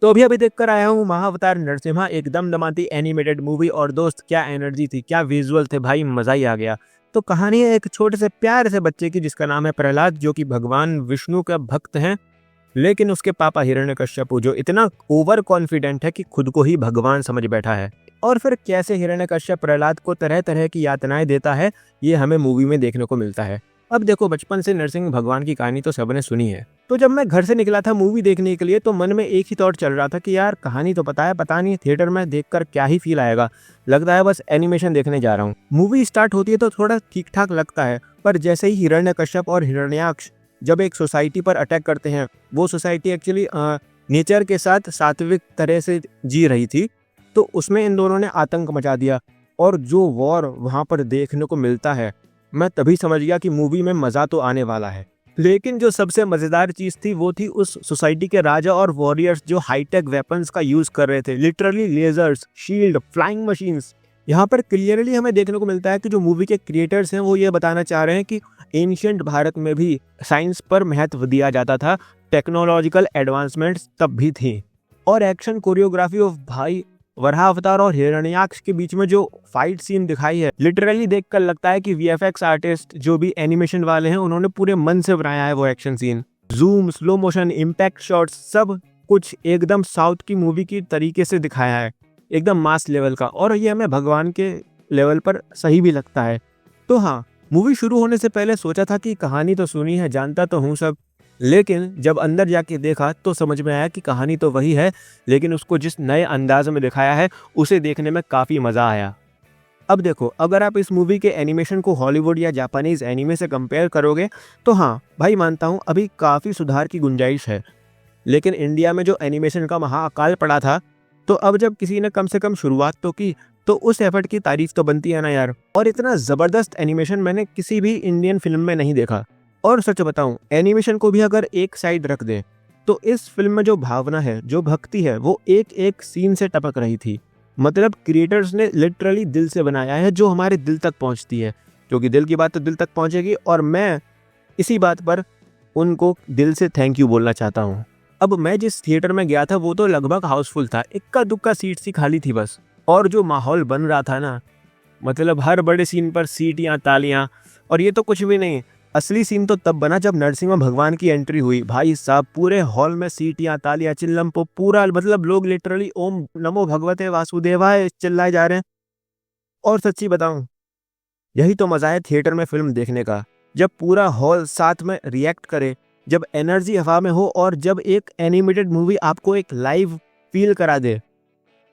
तो अभी अभी देखकर आया हूँ महाअवतार नरसिम्हा, एक दमदमाती एनिमेटेड मूवी। और दोस्त क्या एनर्जी थी, क्या विजुअल थे भाई, मजा ही आ गया। तो कहानी है एक छोटे से प्यारे से बच्चे की जिसका नाम है प्रहलाद, जो कि भगवान विष्णु का भक्त है। लेकिन उसके पापा हिरण्यकश्यप जो इतना ओवर कॉन्फिडेंट है कि खुद को ही भगवान समझ बैठा है। और फिर कैसे हिरण्यकश्यप प्रहलाद को तरह तरह की यातनाएं देता है, ये हमें मूवी में देखने को मिलता है। अब देखो, बचपन से नरसिंह भगवान की कहानी तो सबने सुनी है। तो जब मैं घर से निकला था मूवी देखने के लिए, तो मन में एक ही थॉट चल रहा था कि यार कहानी तो पता है, पता नहीं थिएटर में देखकर क्या ही फील आएगा। लगता है बस एनिमेशन देखने जा रहा हूँ। मूवी स्टार्ट होती है तो थोड़ा ठीक ठाक लगता है, पर जैसे ही हिरण्यकश्यप और हिरण्याक्ष जब एक सोसाइटी पर अटैक करते हैं, वो सोसाइटी एक्चुअली नेचर के साथ सात्विक तरह से जी रही थी, तो उसमें इन दोनों ने आतंक मचा दिया। और जो वॉर वहां पर देखने को मिलता है, मैं तभी समझ गया कि मूवी में मजा तो आने वाला है। लेकिन जो सबसे मजेदार चीज थी वो थी उस सोसाइटी के राजा और वॉरियर्स जो हाईटेक वेपन्स का यूज कर रहे थे, literally lasers, shield, flying machines. यहाँ पर क्लियरली हमें देखने को मिलता है कि जो मूवी के क्रिएटर्स हैं वो ये बताना चाह रहे हैं कि एंशिएंट भारत में भी साइंस पर महत्व दिया जाता था, टेक्नोलॉजिकल एडवांसमेंट्स तब भी थी। और एक्शन कोरियोग्राफी ऑफ भाई, वराह अवतार और हिरण्याक्ष के बीच में जो फाइट सीन दिखाई है, लिटरली देखकर लगता है कि वीएफएक्स आर्टिस्ट जो भी एनिमेशन वाले हैं उन्होंने पूरे मन से बनाया है वो action scene. Zoom, slow motion, impact shots, सब कुछ एकदम साउथ की मूवी की तरीके से दिखाया है, एकदम मास लेवल का। और ये हमें भगवान के लेवल पर सही भी लगता है। तो हाँ, मूवी शुरू होने से पहले सोचा था कि कहानी तो सुनी है, जानता तो हूँ सब, लेकिन जब अंदर जाके देखा तो समझ में आया कि कहानी तो वही है, लेकिन उसको जिस नए अंदाज में दिखाया है उसे देखने में काफ़ी मज़ा आया। अब देखो, अगर आप इस मूवी के एनिमेशन को हॉलीवुड या जापानीज एनिमे से कंपेयर करोगे तो हाँ भाई, मानता हूँ अभी काफ़ी सुधार की गुंजाइश है। लेकिन इंडिया में जो एनिमेशन का महाअकाल पड़ा था, तो अब जब किसी ने कम से कम शुरुआत तो की, तो उस एफर्ट की तारीफ तो बनती है ना यार। और इतना ज़बरदस्त एनिमेशन मैंने किसी भी इंडियन फिल्म में नहीं देखा। और सच बताऊं, एनिमेशन को भी अगर एक साइड रख दे तो इस फिल्म में जो भावना है, जो भक्ति है, वो एक एक सीन से टपक रही थी। मतलब क्रिएटर्स ने लिटरली दिल से बनाया है, जो हमारे दिल तक पहुंचती है, क्योंकि दिल की बात तो दिल तक पहुंचेगी। और मैं इसी बात पर उनको दिल से थैंक यू बोलना चाहता हूँ। अब मैं जिस थिएटर में गया था वो तो लगभग हाउसफुल था, इक्का दुक्का सीट सी खाली थी बस। और जो माहौल बन रहा था ना, मतलब हर बड़े सीन पर सीटियाँ, तालियाँ। और ये तो कुछ भी नहीं, असली सीन तो तब बना जब नरसिंह भगवान की एंट्री हुई। भाई साहब, पूरे हॉल में सीटियां, तालियां, चिल्लम, पूरा मतलब लोग लिटरली ओम नमो भगवते वासुदेवाय चिल्लाए जा रहे हैं। और सच्ची बताऊं, यही तो मजा है थिएटर में फिल्म देखने का, जब पूरा हॉल साथ में रिएक्ट करे, जब एनर्जी हवा में हो, और जब एक एनिमेटेड मूवी आपको एक लाइव फील करा दे,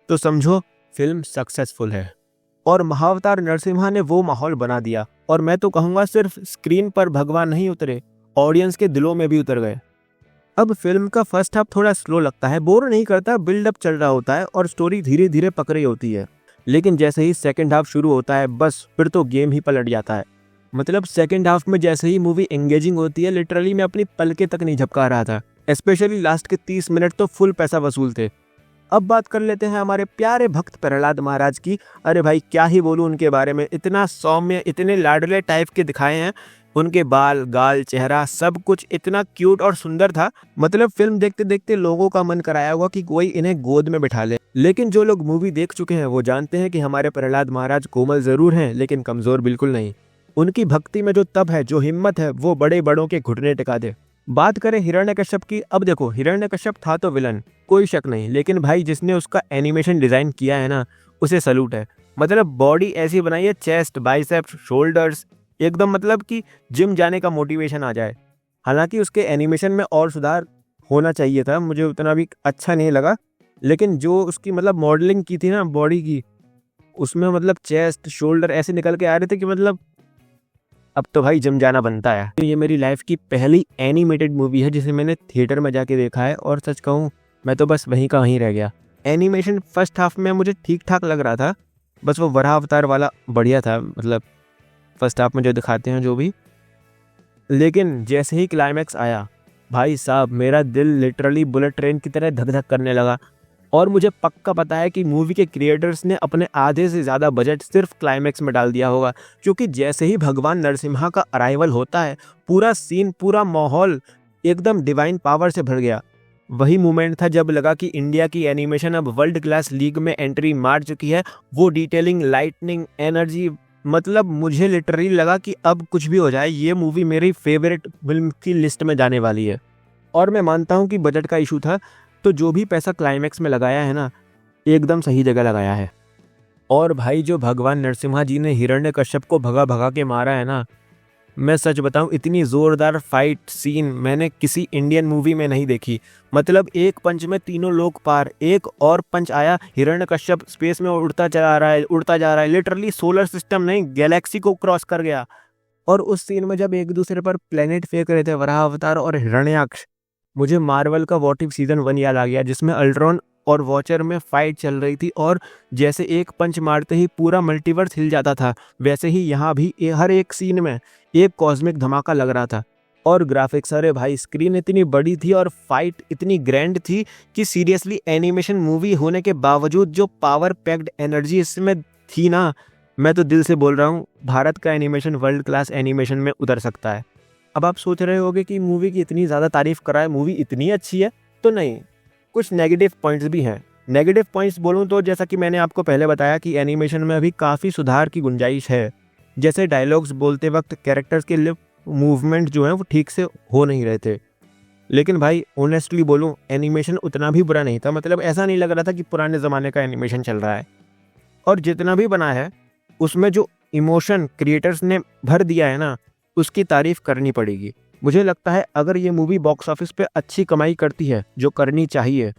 तो समझो फिल्म सक्सेसफुल है। और महाअवतार नरसिम्हा ने वो माहौल बना दिया। और मैं तो कहूँगा सिर्फ स्क्रीन पर भगवान नहीं उतरे, ऑडियंस के दिलों में भी उतर गए। अब फिल्म का फर्स्ट हाफ थोड़ा स्लो लगता है, बोर नहीं करता, बिल्डअप चल रहा होता है और स्टोरी धीरे धीरे पक रही होती है। लेकिन जैसे ही सेकंड हाफ शुरू होता है, बस फिर तो गेम ही पलट जाता है। मतलब सेकंड हाफ में जैसे ही मूवी एंगेजिंग होती है, लिटरली मैं अपनी पलके तक नहीं झपका रहा था। स्पेशली लास्ट के 30 मिनट तो फुल पैसा वसूल थे। अब बात कर लेते हैं हमारे प्यारे भक्त प्रहलाद महाराज की। अरे भाई, क्या ही बोलूं उनके बारे में, इतना सौम्य, इतने लाडले टाइप के दिखाए हैं। उनके बाल, गाल, चेहरा, सब कुछ इतना क्यूट और सुंदर था। मतलब फिल्म देखते देखते लोगों का मन कराया हुआ कि कोई इन्हें गोद में बिठा ले। लेकिन जो लोग मूवी देख चुके हैं वो जानते हैं कि हमारे प्रहलाद महाराज कोमल जरूर हैं, लेकिन कमजोर बिल्कुल नहीं। उनकी भक्ति में जो तप है, जो हिम्मत है, वो बड़े बड़ों के घुटने टिका दे। बात करें हिरण्यकश्यप की, अब देखो, हिरण्यकश्यप था तो विलन, कोई शक नहीं, लेकिन भाई जिसने उसका एनिमेशन डिजाइन किया है ना, उसे सलूट है। मतलब बॉडी ऐसी बनाई है, चेस्ट, बाइसेप्स, शोल्डर्स, एकदम मतलब कि जिम जाने का मोटिवेशन आ जाए। हालांकि उसके एनिमेशन में और सुधार होना चाहिए था, मुझे उतना भी अच्छा नहीं लगा। लेकिन जो उसकी मतलब मॉडलिंग की थी ना बॉडी की, उसमें मतलब चेस्ट, शोल्डर ऐसे निकल के आ रहे थे कि मतलब अब तो भाई जिम जाना बनता है। ये मेरी लाइफ की पहली एनिमेटेड मूवी है जिसे मैंने थिएटर में जाके देखा है, और सच कहूँ मैं तो बस वहीं का वहीं रह गया। एनिमेशन फर्स्ट हाफ में मुझे ठीक ठाक लग रहा था, बस वो वराह अवतार वाला बढ़िया था, मतलब फर्स्ट हाफ में जो दिखाते हैं जो भी। लेकिन जैसे ही क्लाइमैक्स आया, भाई साहब, मेरा दिल लिटरली बुलेट ट्रेन की तरह धक धक करने लगा। और मुझे पक्का पता है कि मूवी के क्रिएटर्स ने अपने आधे से ज़्यादा बजट सिर्फ क्लाइमैक्स में डाल दिया होगा, क्योंकि जैसे ही भगवान नरसिम्हा का अराइवल होता है, पूरा सीन, पूरा माहौल एकदम डिवाइन पावर से भर गया। वही मोमेंट था जब लगा कि इंडिया की एनिमेशन अब वर्ल्ड क्लास लीग में एंट्री मार चुकी है। वो डिटेलिंग, लाइटनिंग, एनर्जी, मतलब मुझे लिटरली लगा कि अब कुछ भी हो जाए ये मूवी मेरी फेवरेट फिल्म की लिस्ट में जाने वाली है। और मैं मानता हूँ कि बजट का इशू था, तो जो भी पैसा क्लाइमैक्स में लगाया है ना, एकदम सही जगह लगाया है। और भाई जो भगवान नरसिम्हा जी ने हिरण्यकश्यप को भगा भगा के मारा है ना, मैं सच बताऊं इतनी जोरदार फाइट सीन मैंने किसी इंडियन मूवी में नहीं देखी। मतलब एक पंच में तीनों लोग पार, एक और पंच आया, हिरण्यकश्यप स्पेस में उड़ता चला रहा है, उड़ता जा रहा है, लिटरली सोलर सिस्टम नहीं गैलेक्सी को क्रॉस कर गया। और उस सीन में जब एक दूसरे पर प्लेनेट फेंक रहे थे वराह अवतार और हिरण्याक्ष, मुझे मार्वल का व्हाट इफ सीजन 1 याद आ गया, जिसमें अल्ट्रॉन और वॉचर में फाइट चल रही थी और जैसे एक पंच मारते ही पूरा मल्टीवर्स हिल जाता था, वैसे ही यहाँ भी हर एक सीन में एक कॉस्मिक धमाका लग रहा था। और ग्राफिक्स, अरे भाई स्क्रीन इतनी बड़ी थी और फाइट इतनी ग्रैंड थी कि सीरियसली एनिमेशन मूवी होने के बावजूद जो पावर पैक्ड एनर्जी इसमें थी ना, मैं तो दिल से बोल रहा हूँ भारत का एनिमेशन वर्ल्ड क्लास एनिमेशन में उतर सकता है। अब आप सोच रहे होगे कि मूवी की इतनी ज़्यादा तारीफ कराए, मूवी इतनी अच्छी है, तो नहीं, कुछ नेगेटिव पॉइंट्स भी हैं। नेगेटिव पॉइंट्स बोलूँ तो जैसा कि मैंने आपको पहले बताया कि एनिमेशन में अभी काफ़ी सुधार की गुंजाइश है। जैसे डायलॉग्स बोलते वक्त कैरेक्टर्स के लिप मूवमेंट जो है वो ठीक से हो नहीं रहे थे। लेकिन भाई ऑनेस्टली बोलूँ, एनिमेशन उतना भी बुरा नहीं था। मतलब ऐसा नहीं लग रहा था कि पुराने ज़माने का एनिमेशन चल रहा है। और जितना भी बना है उसमें जो इमोशन क्रिएटर्स ने भर दिया है ना, उसकी तारीफ करनी पड़ेगी। मुझे लगता है अगर ये मूवी बॉक्स ऑफिस पे अच्छी कमाई करती है, जो करनी चाहिए,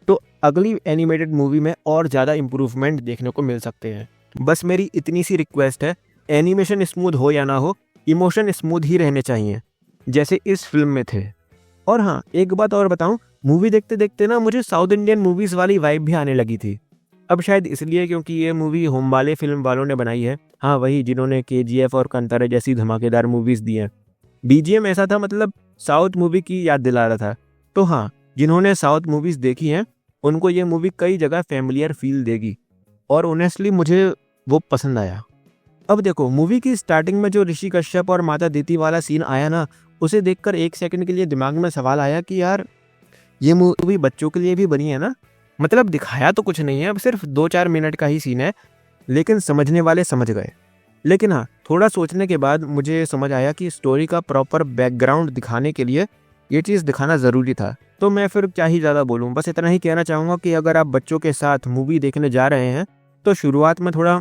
तो अगली एनिमेटेड मूवी में और ज़्यादा इम्प्रूवमेंट देखने को मिल सकते हैं। बस मेरी इतनी सी रिक्वेस्ट है, एनिमेशन स्मूथ हो या ना हो, इमोशन स्मूथ ही रहने चाहिए, जैसे इस फिल्म में थे। और हाँ, एक बात और बताऊँ, मूवी देखते देखते ना मुझे साउथ इंडियन मूवीज़ वाली वाइब भी आने लगी थी। अब शायद इसलिए क्योंकि ये मूवी होमबाले फिल्म वालों ने बनाई है। हाँ, वही जिन्होंने KGF और कंतारा जैसी धमाकेदार मूवीज़ दी हैं। BGM ऐसा था, मतलब साउथ मूवी की याद दिला रहा था। तो हाँ, जिन्होंने साउथ मूवीज़ देखी हैं उनको ये मूवी कई जगह फैमिलियर फील देगी, और ऑनेस्टली मुझे वो पसंद आया। अब देखो, मूवी की स्टार्टिंग में जो ऋषि कश्यप और माता दीति वाला सीन आया ना, उसे देखकर एक सेकंड के लिए दिमाग में सवाल आया कि यार ये मूवी बच्चों के लिए भी बनी है ना। मतलब दिखाया तो कुछ नहीं है, अब सिर्फ 2-4 मिनट का ही सीन है, लेकिन समझने वाले समझ गए। लेकिन हाँ, थोड़ा सोचने के बाद मुझे समझ आया कि स्टोरी का प्रॉपर बैकग्राउंड दिखाने के लिए ये चीज़ दिखाना ज़रूरी था। तो मैं फिर क्या ही ज़्यादा बोलूँ, बस इतना ही कहना चाहूँगा कि अगर आप बच्चों के साथ मूवी देखने जा रहे हैं तो शुरुआत में थोड़ा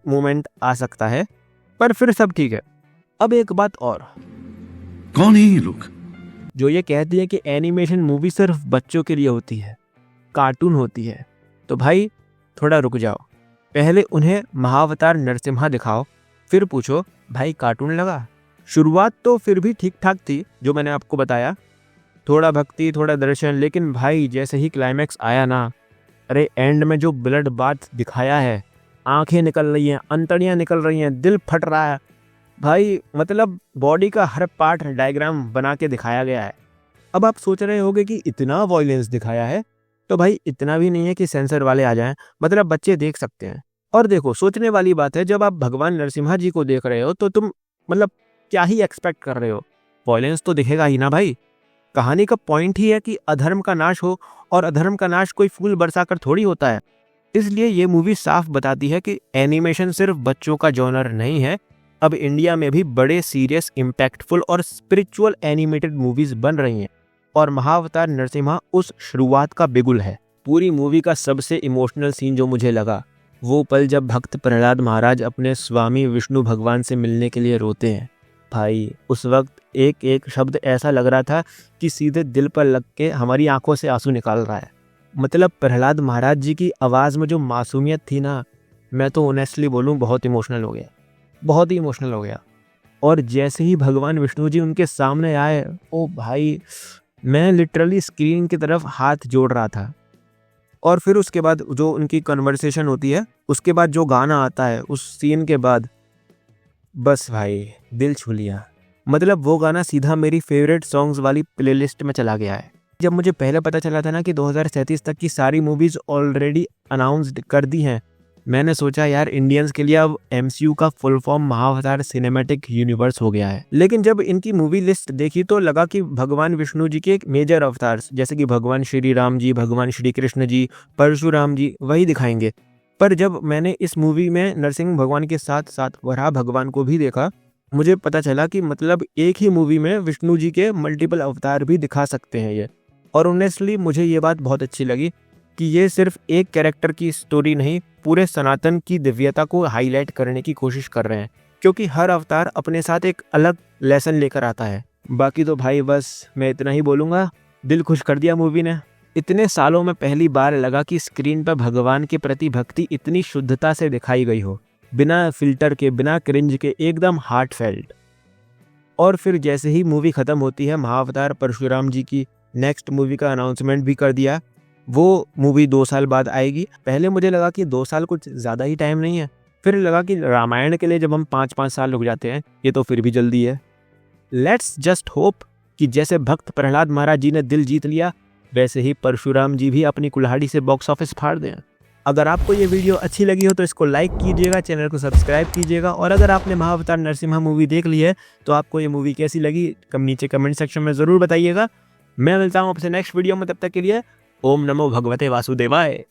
मोमेंट आ सकता है, पर फिर सब ठीक है। अब एक बात और, कौन है ये लोग जो ये कहती है कि एनिमेशन मूवी सिर्फ बच्चों के लिए होती है, कार्टून होती है, तो भाई थोड़ा रुक जाओ। पहले उन्हें महाअवतार नरसिम्हा दिखाओ, फिर पूछो भाई कार्टून लगा। शुरुआत तो फिर भी ठीक ठाक थी, जो मैंने आपको बताया, थोड़ा भक्ति थोड़ा दर्शन। लेकिन भाई जैसे ही क्लाइमैक्स आया ना, अरे एंड में जो ब्लड बाथ दिखाया है, आंखें निकल रही हैं, अंतड़ियाँ निकल रही हैं, दिल फट रहा है भाई, मतलब बॉडी का हर पार्ट डायग्राम बना के दिखाया गया है। अब आप सोच रहे होगे कि इतना वॉयलेंस दिखाया है, तो भाई इतना भी नहीं है कि सेंसर वाले आ जाएं, मतलब बच्चे देख सकते हैं। और देखो, सोचने वाली बात है, जब आप भगवान नरसिम्हा जी को देख रहे हो तो तुम मतलब क्या ही एक्सपेक्ट कर रहे हो, वॉयलेंस तो दिखेगा ही ना भाई। कहानी का पॉइंट ही है कि अधर्म का नाश हो, और अधर्म का नाश कोई फूल बरसाकर थोड़ी होता है। इसलिए ये मूवी साफ बताती है कि एनिमेशन सिर्फ बच्चों का जॉनर नहीं है। अब इंडिया में भी बड़े सीरियस, इम्पैक्टफुल और स्पिरिचुअल एनिमेटेड मूवीज बन रही हैं, और महाअवतार नरसिम्हा उस शुरुआत का बिगुल है। पूरी मूवी का सबसे इमोशनल सीन जो मुझे लगा, वो पल जब भक्त प्रहलाद महाराज अपने स्वामी विष्णु भगवान से मिलने के लिए रोते हैं। भाई उस वक्त एक एक शब्द ऐसा लग रहा था कि सीधे दिल पर लग के हमारी आंखों से आंसू निकाल रहा है। मतलब प्रहलाद महाराज जी की आवाज़ में जो मासूमियत थी ना, मैं तो ऑनेस्टली बोलूँ बहुत इमोशनल हो गया, बहुत ही इमोशनल हो गया। और जैसे ही भगवान विष्णु जी उनके सामने आए, ओ भाई मैं लिटरली स्क्रीन की तरफ हाथ जोड़ रहा था। और फिर उसके बाद जो उनकी कन्वर्सेशन होती है, उसके बाद जो गाना आता है उस सीन के बाद, बस भाई दिल छू लिया। मतलब वो गाना सीधा मेरी फेवरेट सॉन्ग्स वाली प्लेलिस्ट में चला गया है। जब मुझे पहले पता चला था ना कि 2037 तक की सारी मूवीज़ ऑलरेडी अनाउंस्ड कर दी हैं, मैंने सोचा यार इंडियंस के लिए अब MCU का फुल फॉर्म महाअवतार सिनेमैटिक यूनिवर्स हो गया है। लेकिन जब इनकी मूवी लिस्ट देखी तो लगा कि भगवान विष्णु जी के एक मेजर अवतार जैसे कि भगवान श्री राम जी, भगवान श्री कृष्ण जी, परशुराम जी वही दिखाएंगे। पर जब मैंने इस मूवी में नरसिंह भगवान के साथ साथ वराह भगवान को भी देखा, मुझे पता चला कि मतलब एक ही मूवी में विष्णु जी के मल्टीपल अवतार भी दिखा सकते हैं ये। और ऑनेस्टली मुझे ये बात बहुत अच्छी लगी कि ये सिर्फ एक कैरेक्टर की स्टोरी नहीं, पूरे सनातन की दिव्यता को हाईलाइट करने की कोशिश कर रहे हैं, क्योंकि हर अवतार अपने साथ एक अलग लेसन लेकर आता है। बाकी तो भाई बस मैं इतना ही बोलूँगा, दिल खुश कर दिया मूवी ने। इतने सालों में पहली बार लगा कि स्क्रीन पर भगवान के प्रति भक्ति इतनी शुद्धता से दिखाई गई हो, बिना फिल्टर के, बिना क्रिंज के, एकदम हार्टफेल्ट। और फिर जैसे ही मूवी ख़त्म होती है, महाअवतार परशुराम जी की नेक्स्ट मूवी का अनाउंसमेंट भी कर दिया। वो मूवी 2 साल बाद आएगी। पहले मुझे लगा कि 2 साल कुछ ज़्यादा ही टाइम नहीं है, फिर लगा कि रामायण के लिए जब हम 5-5 साल रुक जाते हैं, ये तो फिर भी जल्दी है। लेट्स जस्ट होप कि जैसे भक्त प्रहलाद महाराज जी ने दिल जीत लिया, वैसे ही परशुराम जी भी अपनी कुल्हाड़ी से बॉक्स ऑफिस फाड़ दें। अगर आपको ये वीडियो अच्छी लगी हो तो इसको लाइक कीजिएगा, चैनल को सब्सक्राइब कीजिएगा। और अगर आपने महाअवतार नरसिम्हा मूवी देख ली है तो आपको ये मूवी कैसी लगी नीचे कमेंट सेक्शन में ज़रूर बताइएगा। मैं मिलता हूँ आपसे नेक्स्ट वीडियो में, तब तक के लिए ओम नमो भगवते वासुदेवाय।